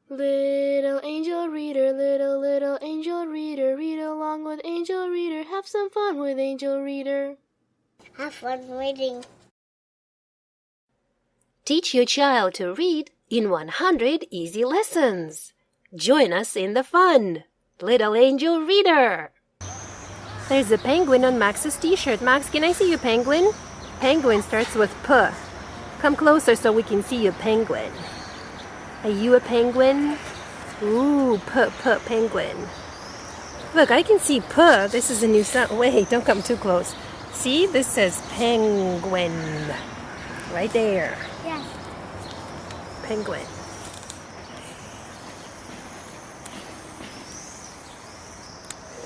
Little angel reader, little angel reader, read along with angel reader, have some fun with angel reader. Have fun reading. Teach your child to read in 100 easy lessons. Join us in the fun. Little angel reader. There's a penguin on Max's t-shirt. Max, can I see your penguin? Penguin starts with P. Come closer so we can see your penguin. Are you a penguin? Ooh, penguin. Look, I can see P. This is a new sound. Wait, don't come too close. See, this says penguin. Right there. Yes. Penguin.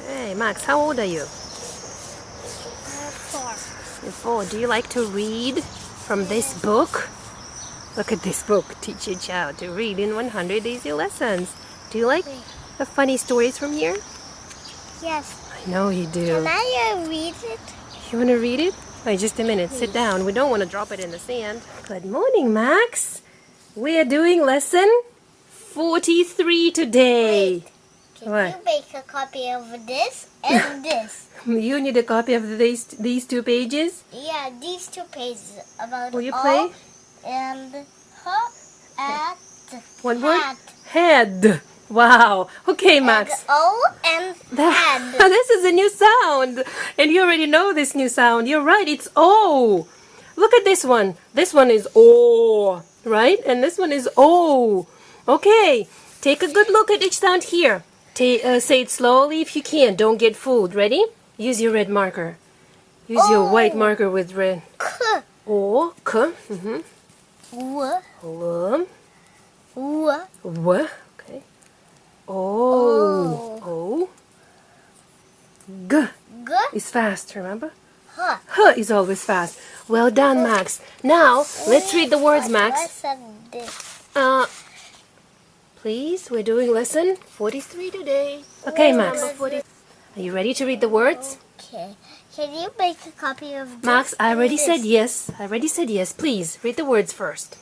Hey, Max, how old are you? 4. You're 4. Do you like to read from this book? Look at this book. Teach your child to read in 100 easy lessons. Do you like the funny stories from here? Yes. I know you do. Can I read it? You want to read it? Wait, just a minute. Sit down. We don't want to drop it in the sand. Good morning, Max. We are doing lesson 43 today. Can What? you make a copy of this and this? You need a copy of these 2 pages? Yeah, these 2 pages about Will you all play? and her at One word? hat. Head. Wow. Okay, Max. And O and head. This is a new sound. And you already know this new sound. You're right. It's O. Look at this one. This one is O. Right? And this one is O. Okay. Take a good look at each sound here. Say it slowly if you can. Don't get fooled. Ready? Use your red marker. Use your white marker with red. K. O. K. W. L. W. W. Okay. O. O. G. G. Is fast, remember? H. H is always fast. Well done, Max. Now, let's read the words, Max. Listen this. Please, we're doing lesson 43 today. Okay, Max. Are you ready to read the words? Okay. Can you make a copy of this? Max, I already and said this? yes. I already said yes. Please, read the words first.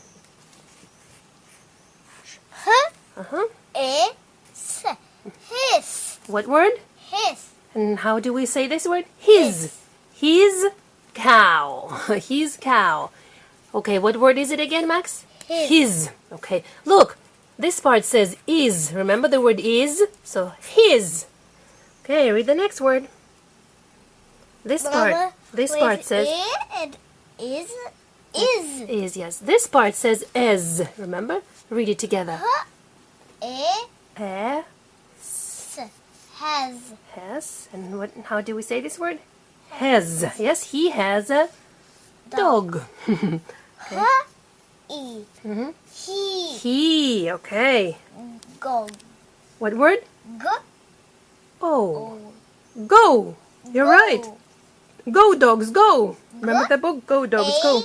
H. Uh-huh. S. His. What word? His. And how do we say this word? His. His cow. His cow. Okay, what word is it again, Max? His. Okay, look. This part says is. Remember the word is? So, his. Okay, read the next word. This part says and is. is, yes. This part says as. Remember? Read it together. Has. Has. And what? How do we say this word? Has. Yes, he has a dog. E. Mm-hmm. He. Okay. Go. What word? Go. Oh. Go. You're right. Go, dogs, go. Remember the book? Go, dogs, go.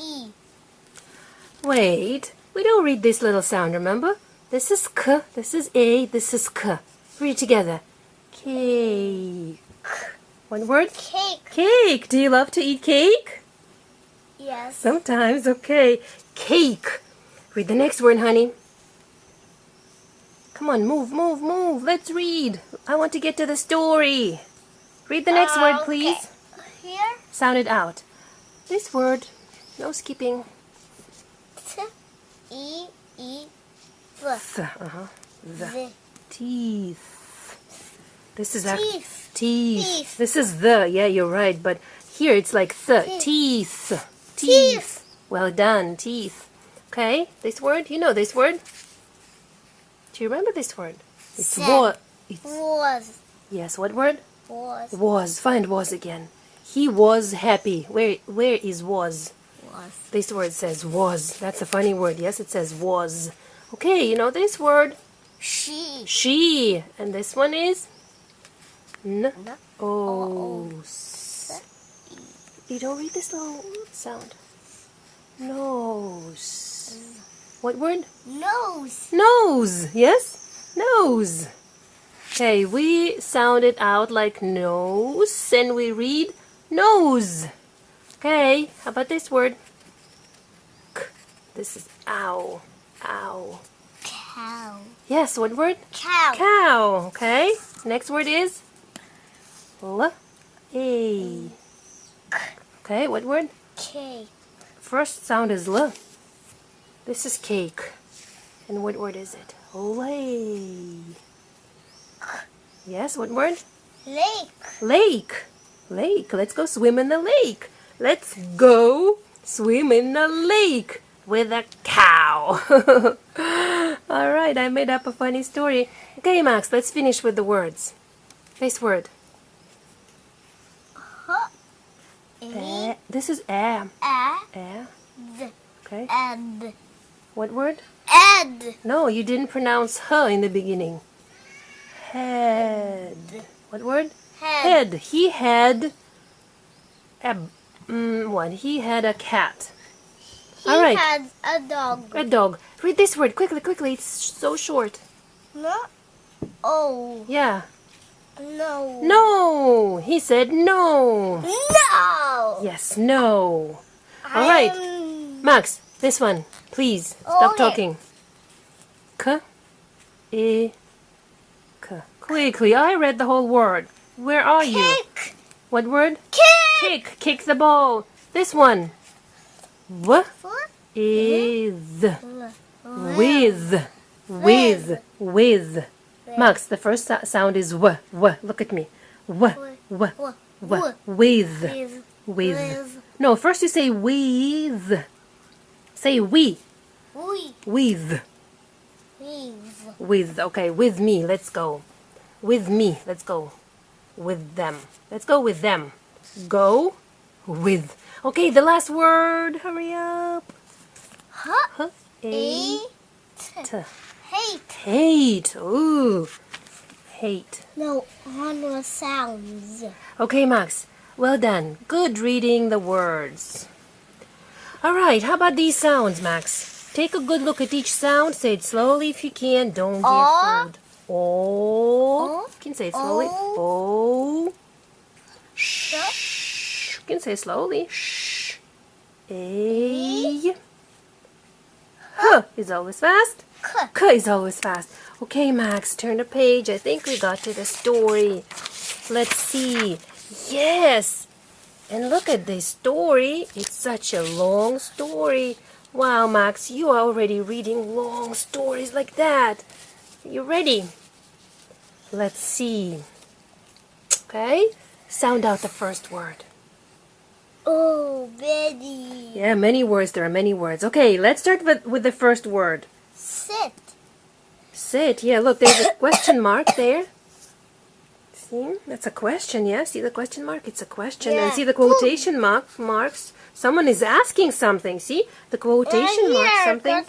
E. Wait. We don't read this little sound, remember? This is K, this is A, this is K. Read it together. Cake. One word? Cake. Cake. Do you love to eat cake? Yes. Sometimes, okay. Cake. Read the next word, honey. Come on, move. Let's read. I want to get to the story. Read the next word, please. Here. Sound it out. This word. No skipping. E. Th. Uh-huh. The. Teeth. This is Teeth. Teeth. This is the. Yeah, you're right. But here it's like the. Teeth. Teeth. Well done. Teeth. Okay. This word. You know this word. Do you remember this word? It's was. Was. Yes. What word? Was. Was. Find was again. He was happy. Where is was? Was. This word says was. That's a funny word. Yes, it says was. Okay, you know this word? She. She. And this one is? N. No. O. You don't read this little sound. Nose. What word? Nose. Nose. Yes? Nose. Okay, we sound it out like nose and we read nose. Okay, how about this word? K. This is ow. Ow. Cow. Yes, what word? Cow. Cow. Okay. Next word is L-A. Okay, what word? Cake. First sound is L. This is cake. And what word is it? Lay. Yes, what word? Lake. Lake. Lake. Let's go swim in the lake. Let's go swim in the lake with a cow. All right, I made up a funny story. Okay, Max, let's finish with the words. Face word. This is a. A. D. Okay. And. What word? And. No, you didn't pronounce h in the beginning. Head. What word? Head. Head. He had a what? He had a cat. He All right. had a dog. A dog. Read this word quickly, quickly. It's so short. No. Oh. Yeah. No. No. He said no. No. Yes, no. All right. Max, this one, please. Stop Okay. talking. K. I. K. Quickly, I read the whole word. Where are you? Kick. What word? Kick. Kick. Kick the ball. This one. W. What? Is. With. With. Max, the first sound is w. W. Look at me. W. W. W. With. With. No, first you say with. Say we. With. With. Okay, with me. Let's go. With me. Let's go. With them. Let's go with them. Go with. Okay, the last word. Hurry up. Huh? A. T. Hate. Hate. Ooh. Hate. No, on the sounds. Okay, Max. Well done. Good reading the words. All right, how about these sounds, Max? Take a good look at each sound. Say it slowly if you can. Don't get fooled. Oh. You can say it slowly. Oh. Shh. You can say it slowly. Shh. A. H is always fast. K is always fast. Okay, Max, turn the page. I think we got to the story. Let's see. Yes. And look at this story. It's such a long story. Wow, Max, you are already reading long stories like that. You ready? Let's see. Okay. Sound out the first word. Oh, Betty. Yeah, many words. There are many words. Okay, let's start with the first word. Sit. Sit. Yeah, look, there's a question mark there. See? That's a question, yeah? See the question mark? It's a question. Yeah. And see the quotation marks? Someone is asking something. See? The quotation marks something.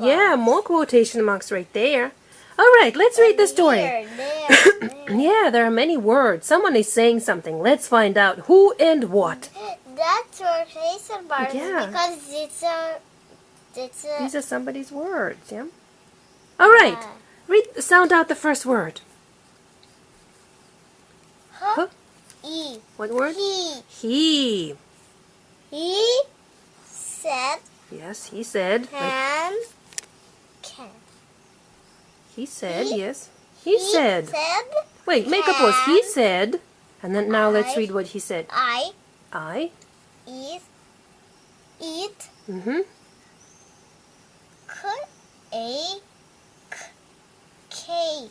Yeah, more quotation marks right there. All right, let's read the story. There. Yeah, there are many words. Someone is saying something. Let's find out who and what. That's quotation marks Yeah. because it's a These are somebody's words, yeah? All right. Sound out the first word. Huh? E. What word? He. He. Said. Yes, he said. Can. He said, yes. He said. Said. Wait, make a pause. He said. And then now let's I- read what he said. I. Eat. Mm-hmm. Cake.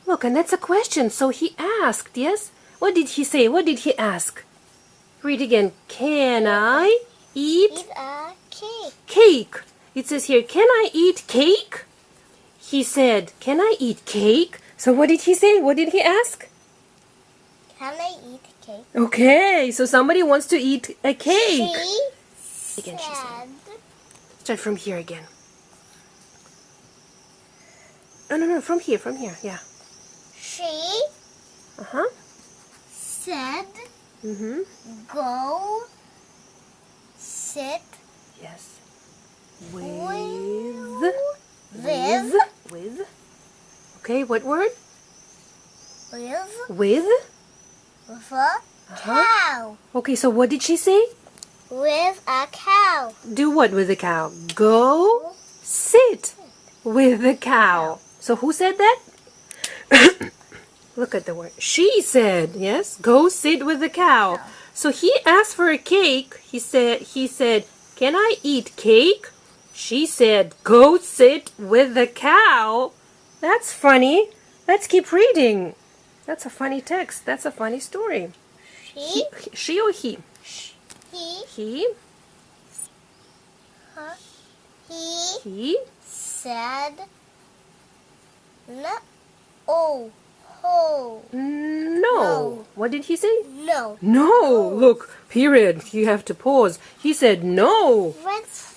Look, and that's a question. So he asked, yes? What did he say? What did he ask? Read again. Can I eat Eat a cake. cake? It says here, can I eat cake? He said, can I eat cake? So what did he say? What did he ask? Can I eat cake? Okay, so somebody wants to eat a cake. She Again, she said. Start from here again. No, from here, yeah. She Uh-huh. said. Mm-hmm. Go. Sit. Yes. With. With. Okay, what word? With. With. The cow. Okay, so what did she say? With a cow. Do what with the cow? Go sit. with the cow. So who said that? Look at the word. She said, yes, go sit with the cow. So he asked for a cake. He said, can I eat cake? She said, go sit with the cow. That's funny. Let's keep reading. That's a funny text. That's a funny story. She or he? He said, no. No. What did he say? No. No. Look, period. You have to pause. He said no.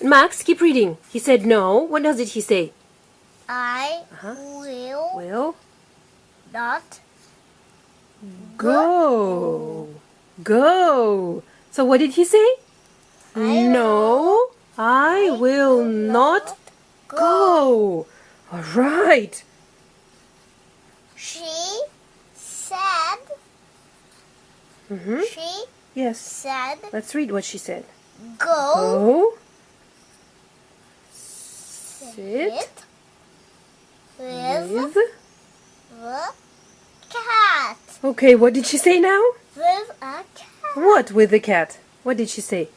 Max, keep reading. He said no. What else did he say? I will not go. Go. So what did he say? No, I will not go. All right. She said. She Yes. said. Let's read what she said. Go. Sit with with. the cat. Okay, what did she say now? With a cat. What with the cat? What did she say?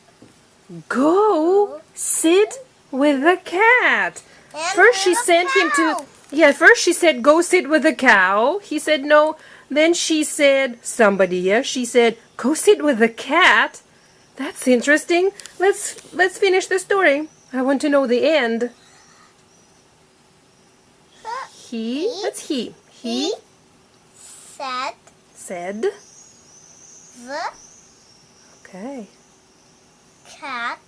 Go sit with the cat. And First she with a sent him to... cow. Yeah, first she said, go sit with the cow. He said no. Then she said, she said, go sit with the cat. That's interesting. Let's finish the story. I want to know the end. That's he. He said said, the okay. cat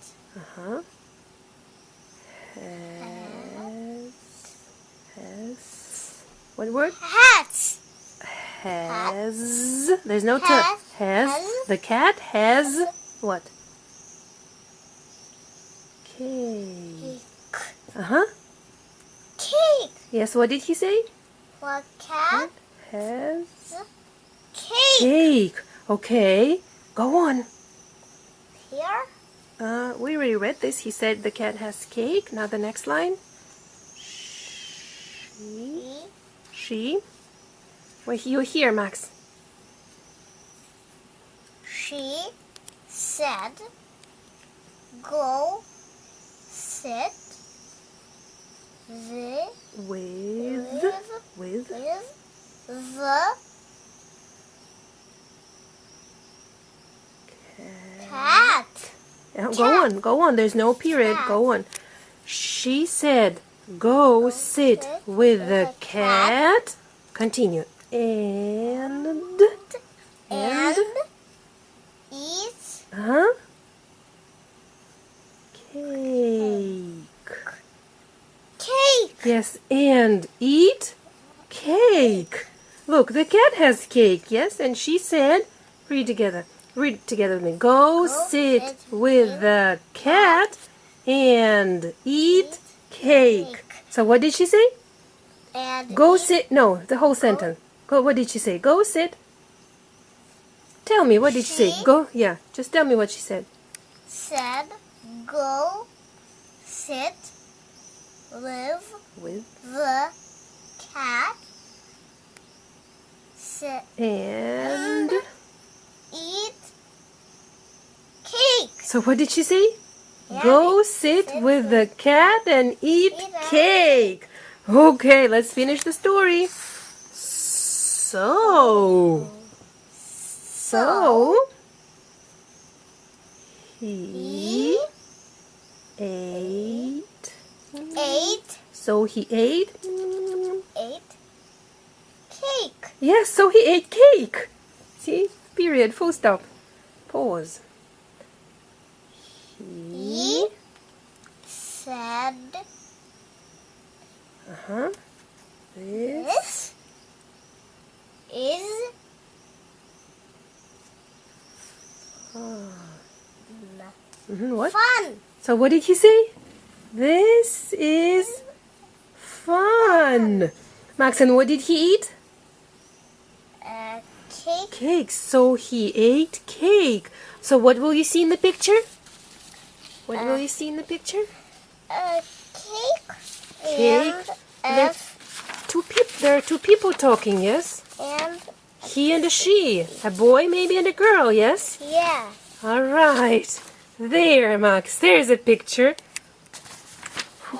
Has what word? hat. Has. There's no t. Has. The cat has what? Cake. Cake. Yes, what did he say? The cat Has cake. cake. Okay, go on. Here. We already read this. He said the cat has cake. Now the next line. She. Wait, you're here, Max. She said, go sit With the cat. Yeah, go on. There's no period. Go on. She said, go sit with the cat. Continue. And eat cake. Yes, and eat cake. Look, the cat has cake, yes? And she said, read together with me. Go sit with the cat and eat cake. So what did she say? And Go sit. No, the whole sentence. Go. What did she say? Go sit. Tell me, what did she say? Go. Yeah, just tell me what she said. said, go sit with the cat. And Eat cake. so what did she say? Go sit with the cat and eat cake. Okay, let's finish the story. So he ate. So he ate. Cake. Yes, so he ate cake. See? Period. Full stop. Pause. He Said this is what? fun. So what did he say? This is fun. Max, and what did he eat? Cake. Cake. So he ate cake. So what will you see in the picture? What will you see in the picture? Cake. Cake there are two people talking, yes? And He and a she. A boy maybe and a girl, yes? yeah. All right. There, Max. There's a picture.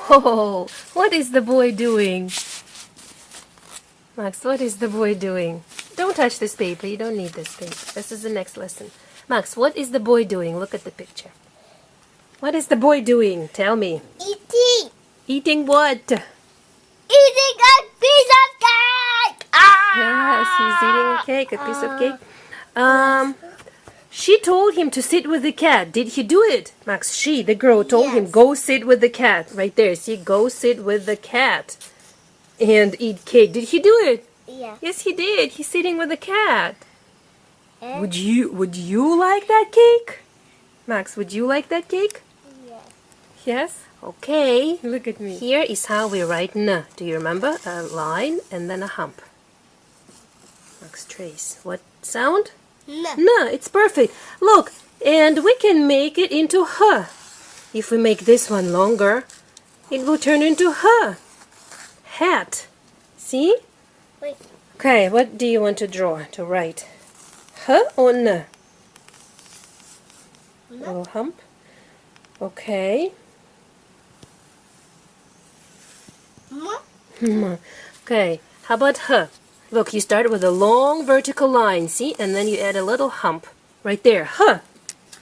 Whoa. What is the boy doing? Max, what is the boy doing? Don't touch this paper. You don't need this paper. This is the next lesson. Max, what is the boy doing? Look at the picture. What is the boy doing? Tell me. Eating. Eating what? Eating a piece of cake. Yes, he's eating a cake, a piece of cake. She told him to sit with the cat. Did he do it? Max, she, the girl, told him, Yes. go sit with the cat. Right there, see, go sit with the cat and eat cake. Did he do it? Yeah. Yes, he did. He's sitting with the cat. And Would you like that cake? Max, would you like that cake? yes. Yes? Okay. Look at me. Here is how we write N. Do you remember? A line and then a hump. Max, trace. What sound? No. No, it's perfect. Look, and we can make it into H. If we make this one longer, it will turn into H. Hat. See? Wait. Okay, what do you want to draw, to write? H or N? Little hump. Okay. Okay, how about H? Look, you start with a long vertical line, see? And then you add a little hump. Right there, H.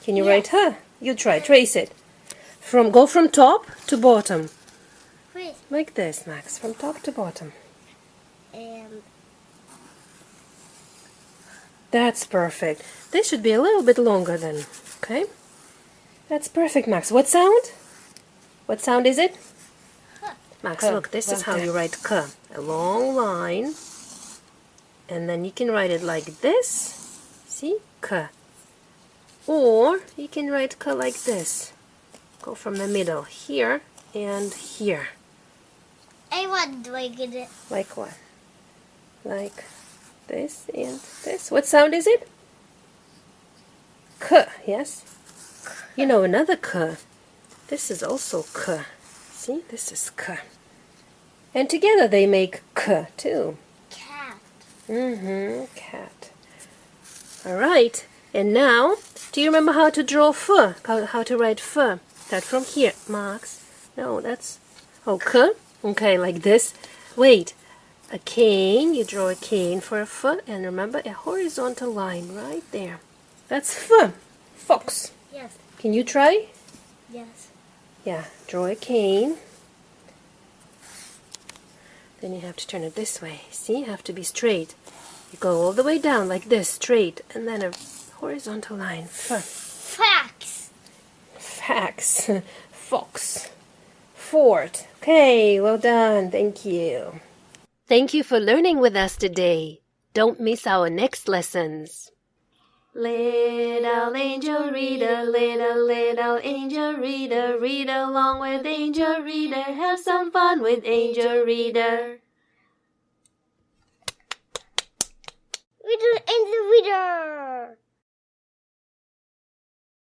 Can you write H? You try, trace it. Go from top to bottom. Wait. Like this, Max, from top to bottom. And That's perfect. This should be a little bit longer then, okay? That's perfect, Max. What sound? What sound is it? Max, look, this is how you write K. A long line. And then you can write it like this. See? K. Or you can write K like this. Go from the middle, here and here. I want to make it. Like what? Like this and this. What sound is it? K, yes? You know another K. This is also K. See? This is K. And together they make K too. Cat. Cat. Alright. And now, do you remember how to draw F? How to write F? Start from here. Max. No, that's... Oh, K? Okay, like this. Wait. A cane. You draw a cane for a F. And remember, a horizontal line right there. That's F. Fox. Yes. Can you try? Yes. Yeah. Draw a cane. Then you have to turn it this way. See? You have to be straight. You go all the way down like this, straight. And then a horizontal line. F. Fax. Fax. Fox. Fort. Okay, well done. Thank you. Thank you for learning with us today. Don't miss our next lessons. Little angel reader, little angel reader, read along with angel reader, have some fun with angel reader. Little angel reader.